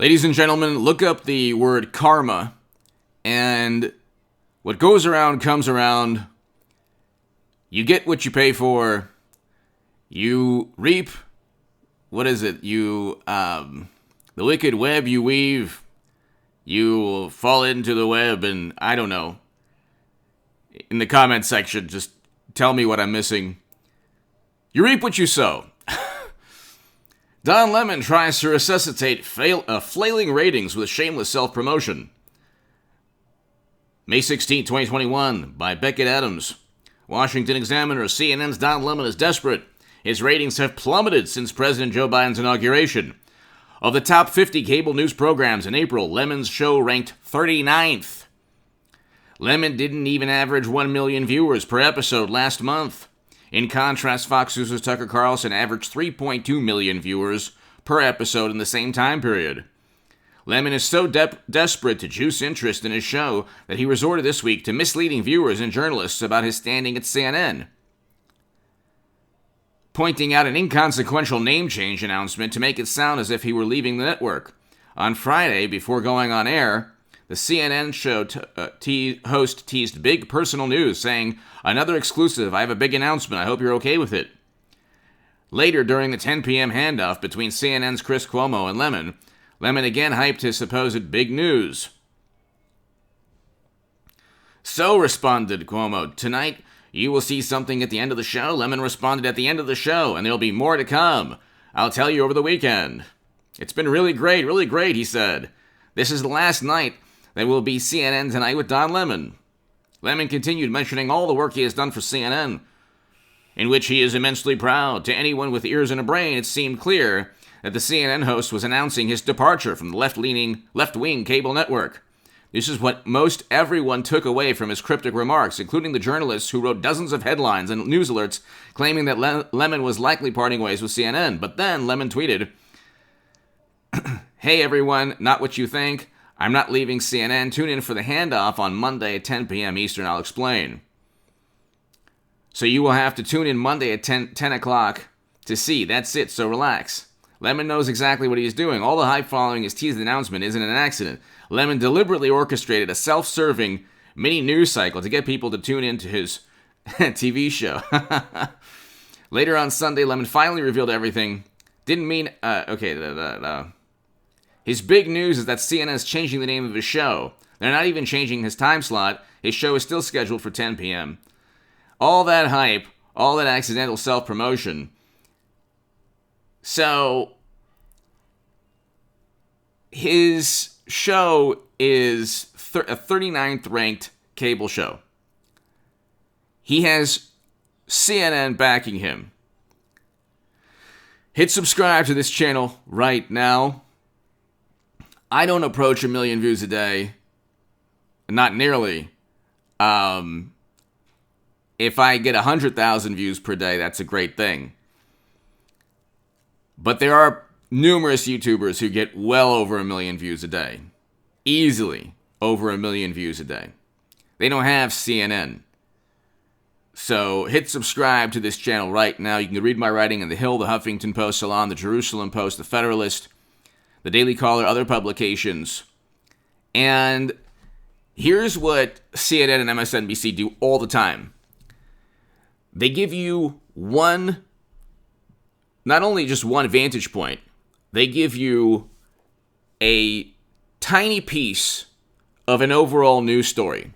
Ladies and gentlemen, look up the word karma, and what goes around comes around. You get what you pay for. You reap, the wicked web you weave. You fall into the web, and I don't know. In the comment section, just tell me what I'm missing. You reap what you sow. Don Lemon tries to resuscitate flailing ratings with shameless self-promotion. May 16, 2021, by Beckett Adams. Washington Examiner, CNN's Don Lemon is desperate. His ratings have plummeted since President Joe Biden's inauguration. Of the top 50 cable news programs in April, Lemon's show ranked 39th. Lemon didn't even average 1 million viewers per episode last month. In contrast, Fox News' Tucker Carlson averaged 3.2 million viewers per episode in the same time period. Lemon is so desperate to juice interest in his show that he resorted this week to misleading viewers and journalists about his standing at CNN, pointing out an inconsequential name change announcement to make it sound as if he were leaving the network. On Friday, before going on air, the CNN show host teased big personal news, saying, "Another exclusive, I have a big announcement, I hope you're okay with it." Later, during the 10 p.m. handoff between CNN's Chris Cuomo and Lemon, Lemon again hyped his supposed big news. "So," responded Cuomo, "tonight you will see something at the end of the show." Lemon responded, "At the end of the show, and there'll be more to come. I'll tell you over the weekend." "It's been really great," he said. "This is the last night that will be CNN Tonight with Don Lemon." Lemon continued mentioning all the work he has done for CNN, in which he is immensely proud. To anyone with ears and a brain, it seemed clear that the CNN host was announcing his departure from the left-wing cable network. This is what most everyone took away from his cryptic remarks, including the journalists who wrote dozens of headlines and news alerts claiming that Lemon was likely parting ways with CNN. But then Lemon tweeted, "Hey everyone, not what you think. I'm not leaving CNN. Tune in for the handoff on Monday at 10 p.m. Eastern. I'll explain." So you will have to tune in Monday at 10 o'clock to see. That's it, so relax. Lemon knows exactly what he's doing. All the hype following his teased announcement isn't an accident. Lemon deliberately orchestrated a self-serving mini news cycle to get people to tune into his TV show. Later on Sunday, Lemon finally revealed everything. His big news is that CNN is changing the name of his show. They're not even changing his time slot. His show is still scheduled for 10 p.m. All that hype, all that accidental self-promotion. So, his show is a 39th ranked cable show. He has CNN backing him. Hit subscribe to this channel right now. I don't approach 1 million views a day. Not nearly. If I get 100,000 views per day, that's a great thing. But there are numerous YouTubers who get well over 1 million views a day. Easily over 1 million views a day. They don't have CNN. So hit subscribe to this channel right now. You can read my writing in The Hill, The Huffington Post, Salon, The Jerusalem Post, The Federalist, The Daily Caller, other publications. And here's what CNN and MSNBC do all the time. They give you not only just one vantage point, they give you a tiny piece of an overall news story,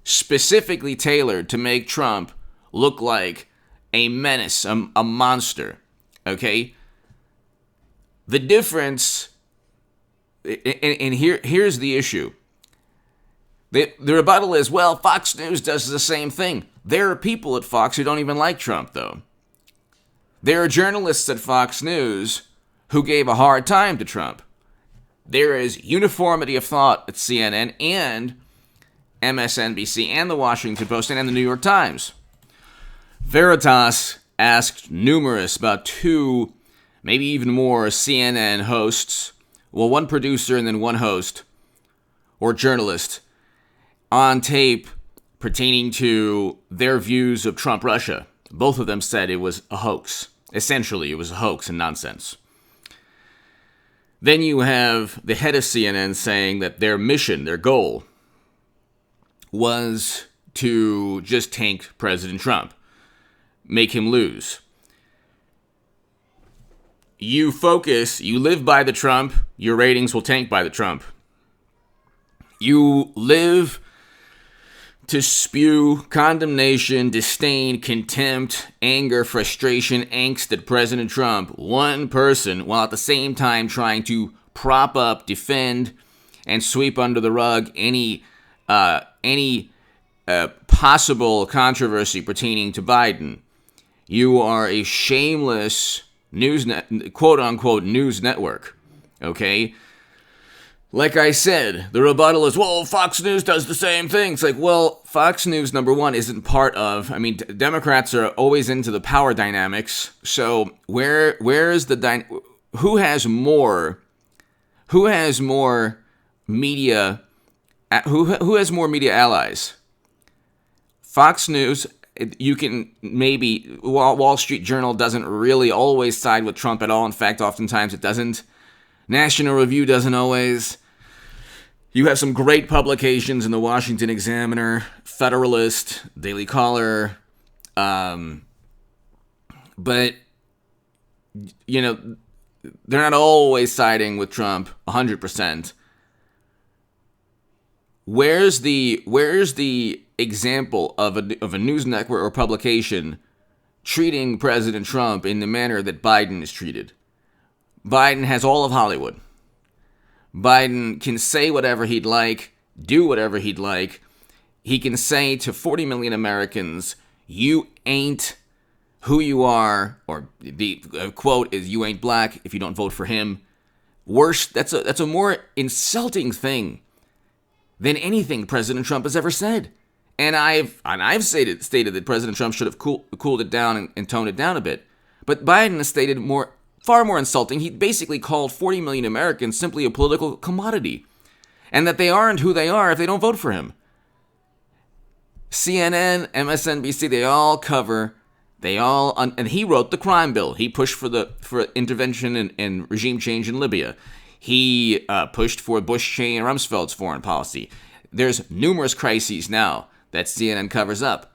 specifically tailored to make Trump look like a menace, a monster, okay? The difference, and here's the issue. The rebuttal is, well, Fox News does the same thing. There are people at Fox who don't even like Trump, though. There are journalists at Fox News who gave a hard time to Trump. There is uniformity of thought at CNN and MSNBC and the Washington Post and the New York Times. Veritas asked numerous, about 2, maybe even more, CNN hosts, well, one producer and then one host, or journalist, on tape pertaining to their views of Trump-Russia. Both of them said it was a hoax. Essentially, it was a hoax and nonsense. Then you have the head of CNN saying that their mission, their goal, was to just tank President Trump, make him lose. You live by the Trump, your ratings will tank by the Trump. You live to spew condemnation, disdain, contempt, anger, frustration, angst at President Trump, one person, while at the same time trying to prop up, defend, and sweep under the rug any possible controversy pertaining to Biden. You are a shameless quote-unquote news network, okay? Like I said, the rebuttal is, well, Fox News does the same thing. It's like, well, Fox News, number one, isn't part of, Democrats are always into the power dynamics. So where is who has more media, who has more media allies? Fox News, you can maybe, Wall Street Journal doesn't really always side with Trump at all. In fact, oftentimes it doesn't. National Review doesn't always. You have some great publications in the Washington Examiner, Federalist, Daily Caller, but, they're not always siding with Trump 100%. Where's the example of a news network or publication treating President Trump in the manner that Biden is treated? Biden has all of Hollywood. Biden can say whatever he'd like, do whatever he'd like. He can say to 40 million Americans, you ain't who you are, or the quote is, you ain't black if you don't vote for him. Worse, that's a more insulting thing than anything President Trump has ever said. And I've stated that President Trump should have cooled it down and toned it down a bit. But Biden has stated far more insulting. He basically called 40 million Americans simply a political commodity, and that they aren't who they are if they don't vote for him. CNN, MSNBC, and he wrote the crime bill. He pushed for intervention and regime change in Libya. He pushed for Bush, Cheney, and Rumsfeld's foreign policy. There's numerous crises now that CNN covers up.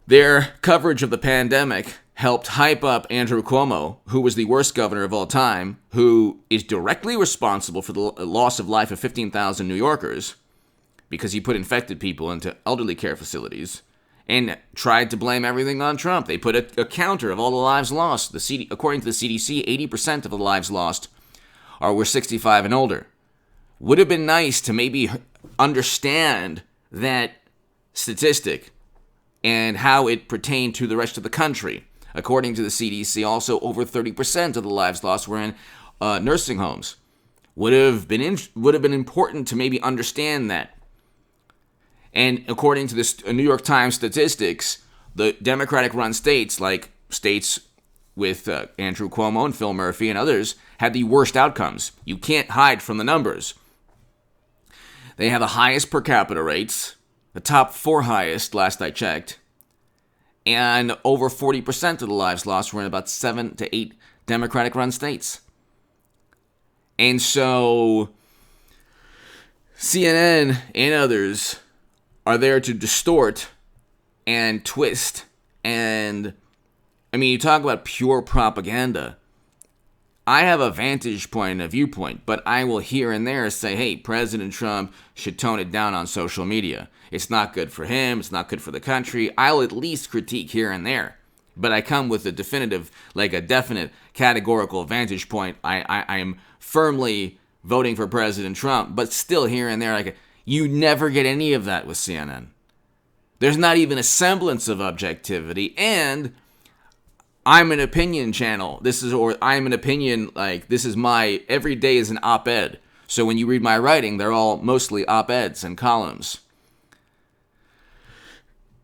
Their coverage of the pandemic helped hype up Andrew Cuomo, who was the worst governor of all time, who is directly responsible for the loss of life of 15,000 New Yorkers because he put infected people into elderly care facilities and tried to blame everything on Trump. They put a counter of all the lives lost. According to the CDC, 80% of the lives lost were 65 and older. Would have been nice to maybe understand that statistic and how it pertained to the rest of the country. According to the CDC, also over 30% of the lives lost were in nursing homes. Would have been important to maybe understand that. And according to this New York Times statistics, the Democratic-run states, like states with Andrew Cuomo and Phil Murphy and others, had the worst outcomes. You can't hide from the numbers. They have the highest per capita rates, the top 4 highest, last I checked. And over 40% of the lives lost were in about 7 to 8 Democratic-run states. And so CNN and others are there to distort and twist. And, you talk about pure propaganda. I have a vantage point and a viewpoint, but I will here and there say, hey, President Trump should tone it down on social media. It's not good for him. It's not good for the country. I'll at least critique here and there. But I come with a definite categorical vantage point. I am firmly voting for President Trump, but still here and there, you never get any of that with CNN. There's not even a semblance of objectivity, and I'm an opinion channel. This is my, every day is an op-ed. So when you read my writing, they're all mostly op-eds and columns.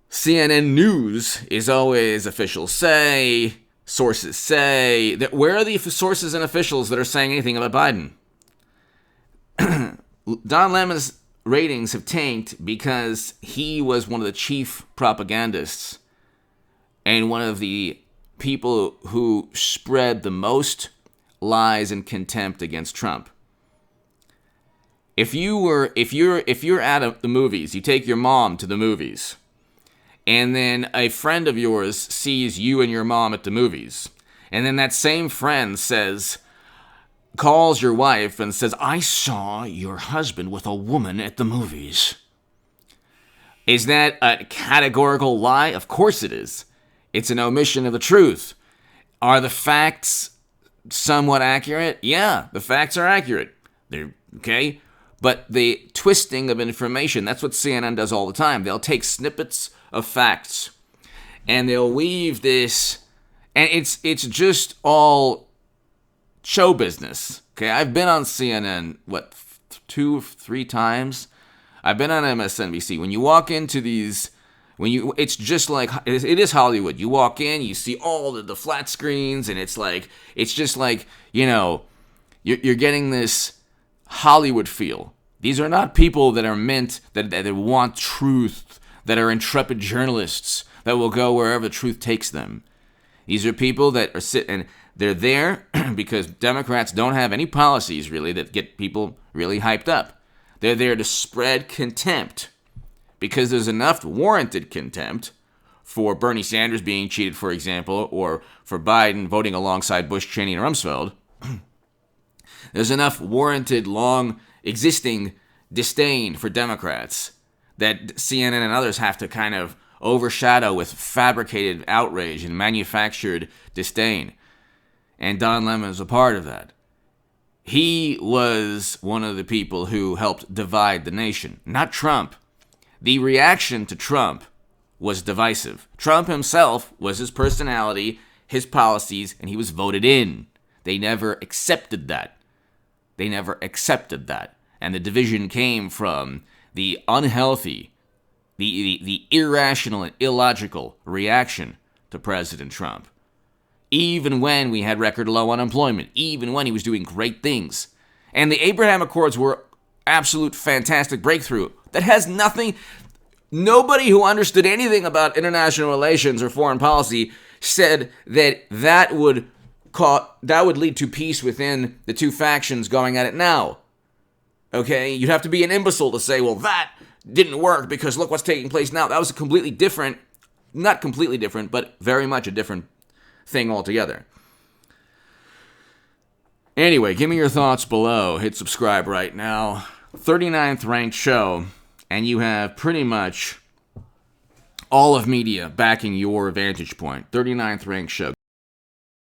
CNN News is always officials say, sources say. Where are the sources and officials that are saying anything about Biden? Don Lemon's ratings have tanked because he was one of the chief propagandists and one of the people who spread the most lies and contempt against Trump. If you're at the movies, you take your mom to the movies, and then a friend of yours sees you and your mom at the movies, and then that same friend calls your wife and says, "I saw your husband with a woman at the movies." Is that a categorical lie? Of course it is. It's an omission of the truth. Are the facts somewhat accurate? Yeah, the facts are accurate. They're okay. But the twisting of information, that's what CNN does all the time. They'll take snippets of facts and they'll weave this, and it's just all show business. Okay, I've been on CNN, 2-3 times? I've been on MSNBC. When you walk into these, it's just like, it is Hollywood. You walk in, you see all the flat screens, and it's just like, you're getting this Hollywood feel. These are not people that are meant, that want truth, that are intrepid journalists, that will go wherever truth takes them. These are people that and they're there because Democrats don't have any policies, really, that get people really hyped up. They're there to spread contempt because there's enough warranted contempt for Bernie Sanders being cheated, for example, or for Biden voting alongside Bush, Cheney, and Rumsfeld. There's enough warranted, long-existing disdain for Democrats that CNN and others have to kind of overshadow with fabricated outrage and manufactured disdain. And Don Lemon is a part of that. He was one of the people who helped divide the nation, not Trump. The reaction to Trump was divisive. Trump himself was his personality, his policies, and he was voted in. They never accepted that. And the division came from the unhealthy, the irrational and illogical reaction to President Trump. Even when we had record low unemployment, even when he was doing great things. And the Abraham Accords were absolute fantastic breakthrough. That has nothing, nobody who understood anything about international relations or foreign policy said that would lead to peace within the two factions going at it now. Okay, you'd have to be an imbecile to say, well, that didn't work because look what's taking place now. That was a completely different, not completely different, but very much a different thing altogether. Anyway, give me your thoughts below. Hit subscribe right now. 39th ranked show, and you have pretty much all of media backing your vantage point. 39th ranked show.